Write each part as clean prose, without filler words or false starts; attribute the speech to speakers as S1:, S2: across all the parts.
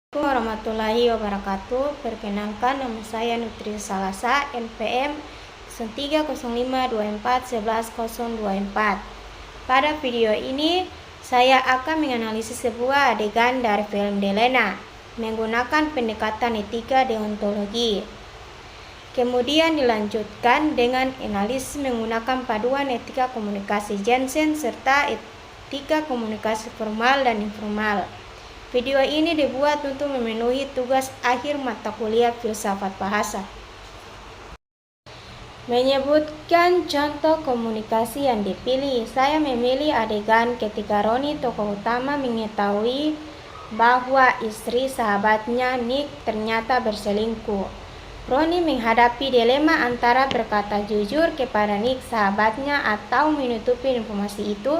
S1: Assalamualaikum warahmatullahi wabarakatuh. Perkenalkan, nama saya Nutri Salasa, NPM 0305241124. Pada video ini, saya akan menganalisis sebuah adegan dari film Delena menggunakan pendekatan etika deontologi. Kemudian dilanjutkan dengan analisis menggunakan paduan etika komunikasi Jensen serta etika komunikasi formal dan informal. Video ini dibuat untuk memenuhi tugas akhir mata kuliah filsafat bahasa. Menyebutkan contoh komunikasi yang dipilih. Saya memilih adegan ketika Roni, tokoh utama, mengetahui bahwa istri sahabatnya Nick ternyata berselingkuh. Roni menghadapi dilema antara berkata jujur kepada Nick sahabatnya atau menutupi informasi itu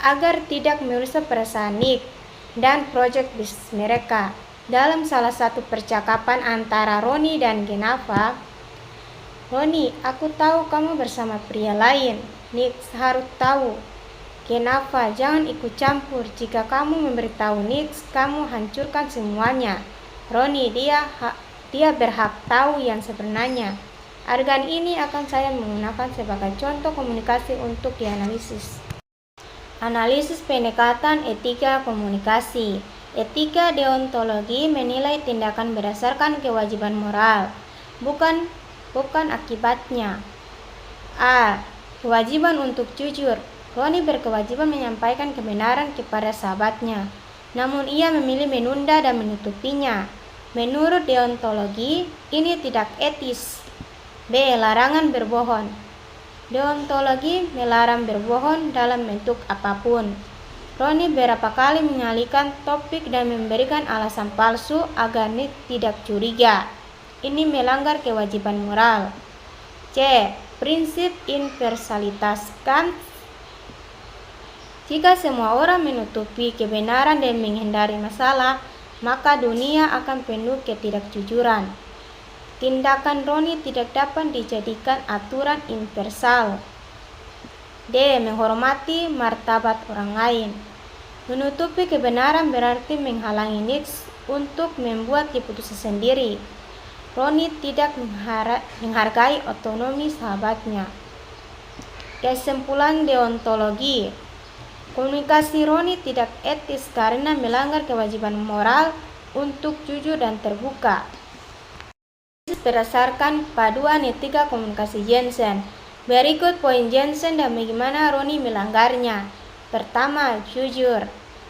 S1: agar tidak merusak perasaan Nick dan proyek bisnis mereka. Dalam salah satu percakapan antara Roni dan Genava, "Roni, aku tahu kamu bersama pria lain." "Nick harus tahu." "Genava, jangan ikut campur. Jika kamu memberitahu Nick, kamu hancurkan semuanya." "Roni, dia berhak tahu yang sebenarnya." Adegan ini akan saya menggunakan sebagai contoh komunikasi untuk dianalisis. Analisis pendekatan etika komunikasi. Etika deontologi menilai tindakan berdasarkan kewajiban moral, bukan akibatnya. A. Kewajiban untuk jujur. Roni berkewajiban menyampaikan kebenaran kepada sahabatnya, namun ia memilih menunda dan menutupinya. Menurut deontologi, ini tidak etis. B. Larangan berbohong. Deontologi melarang berbohong dalam bentuk apapun. Roni berapa kali mengalihkan topik dan memberikan alasan palsu agar Nick tidak curiga. Ini melanggar kewajiban moral. C. Prinsip universalitas Kant. Jika semua orang menutupi kebenaran dan menghindari masalah, maka dunia akan penuh ketidakjujuran. Tindakan Roni tidak dapat dijadikan aturan universal. D. Menghormati martabat orang lain. Menutupi kebenaran berarti menghalangi Nick untuk membuat keputusan sendiri. Roni tidak menghargai otonomi sahabatnya. Kesimpulan deontologi. Komunikasi Roni tidak etis karena melanggar kewajiban moral untuk jujur dan terbuka. Berdasarkan paduan etika komunikasi Jensen. Berikut poin Jensen dan bagaimana Roni melanggarnya. Pertama, jujur.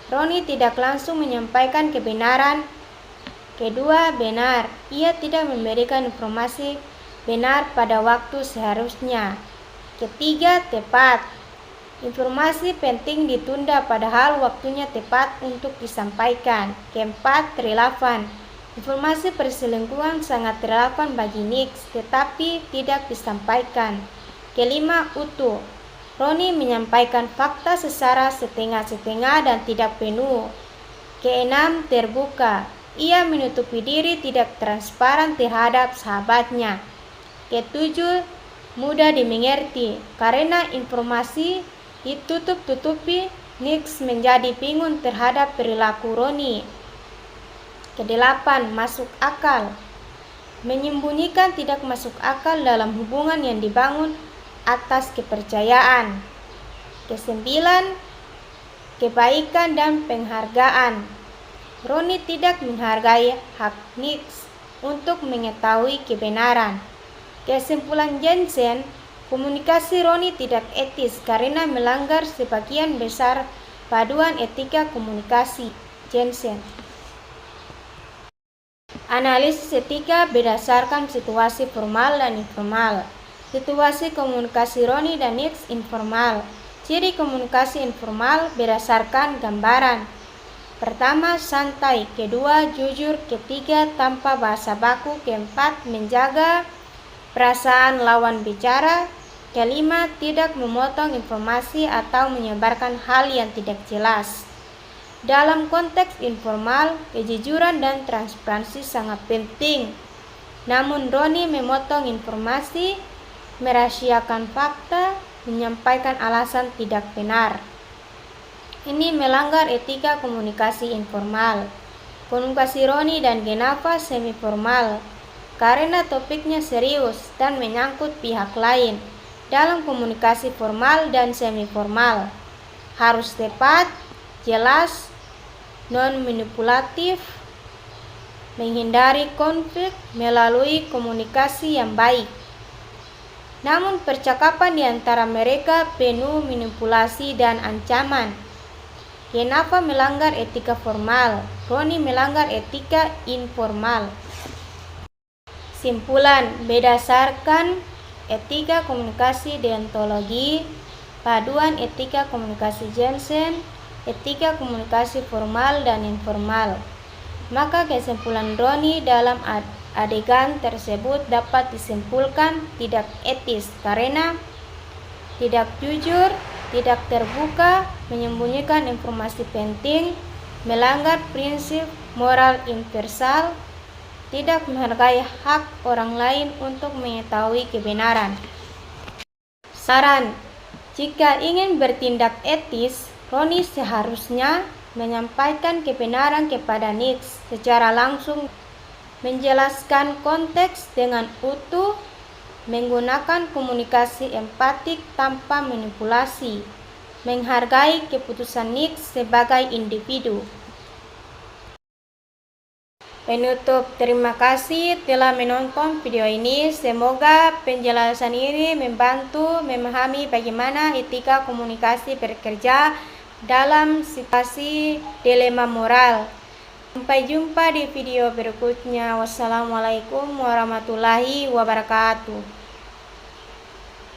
S1: Roni tidak langsung menyampaikan kebenaran. Kedua, benar. Ia tidak memberikan informasi benar pada waktu seharusnya. Ketiga, tepat. Informasi penting ditunda padahal waktunya tepat untuk disampaikan. Keempat, relevan. Informasi perselingkuhan sangat relevan bagi Nick, tetapi tidak disampaikan. Kelima, utuh. Roni menyampaikan fakta secara setengah-setengah dan tidak penuh. Keenam, terbuka. Ia menutupi diri, tidak transparan terhadap sahabatnya. Ketujuh, mudah dimengerti. Karena informasi ditutup-tutupi, Nick menjadi bingung terhadap perilaku Roni. Kedelapan, masuk akal. Menyembunyikan tidak masuk akal dalam hubungan yang dibangun atas kepercayaan. Kesembilan, kebaikan dan penghargaan. Roni tidak menghargai hak Nick untuk mengetahui kebenaran. Kesimpulan Jensen, komunikasi Roni tidak etis karena melanggar sebagian besar paduan etika komunikasi Jensen. Analisis etika berdasarkan situasi formal dan informal. Situasi komunikasi Roni dan Nick informal. Ciri komunikasi informal berdasarkan gambaran. Pertama, santai. Kedua, jujur. Ketiga, tanpa bahasa baku. Keempat, menjaga perasaan lawan bicara. Kelima, tidak memotong informasi atau menyebarkan hal yang tidak jelas. Dalam konteks informal, kejujuran dan transparansi sangat penting. Namun Roni memotong informasi, merahasiakan fakta, menyampaikan alasan tidak benar. Ini melanggar etika komunikasi informal. Komunikasi Roni dan Genapa semi formal, karena topiknya serius dan menyangkut pihak lain. Dalam komunikasi formal dan semi formal, harus tepat, jelas, non-manipulatif, menghindari konflik melalui komunikasi yang baik. Namun percakapan di antara mereka penuh manipulasi dan ancaman. Kenapa melanggar etika formal? Roni melanggar etika informal. Simpulan, berdasarkan etika komunikasi deontologi, paduan etika komunikasi Jensen, etika komunikasi formal dan informal, maka kesimpulan Roni dalam adegan tersebut dapat disimpulkan tidak etis karena tidak jujur, tidak terbuka, menyembunyikan informasi penting, melanggar prinsip moral universal, tidak menghargai hak orang lain untuk mengetahui kebenaran. Saran, jika ingin bertindak etis, Roni seharusnya menyampaikan kebenaran kepada Nix secara langsung, menjelaskan konteks dengan utuh, menggunakan komunikasi empatik tanpa manipulasi, menghargai keputusan Nix sebagai individu. Penutup, terima kasih telah menonton video ini. Semoga penjelasan ini membantu memahami bagaimana etika komunikasi bekerja dalam situasi dilema moral. Sampai jumpa di video berikutnya. Wassalamualaikum warahmatullahi wabarakatuh.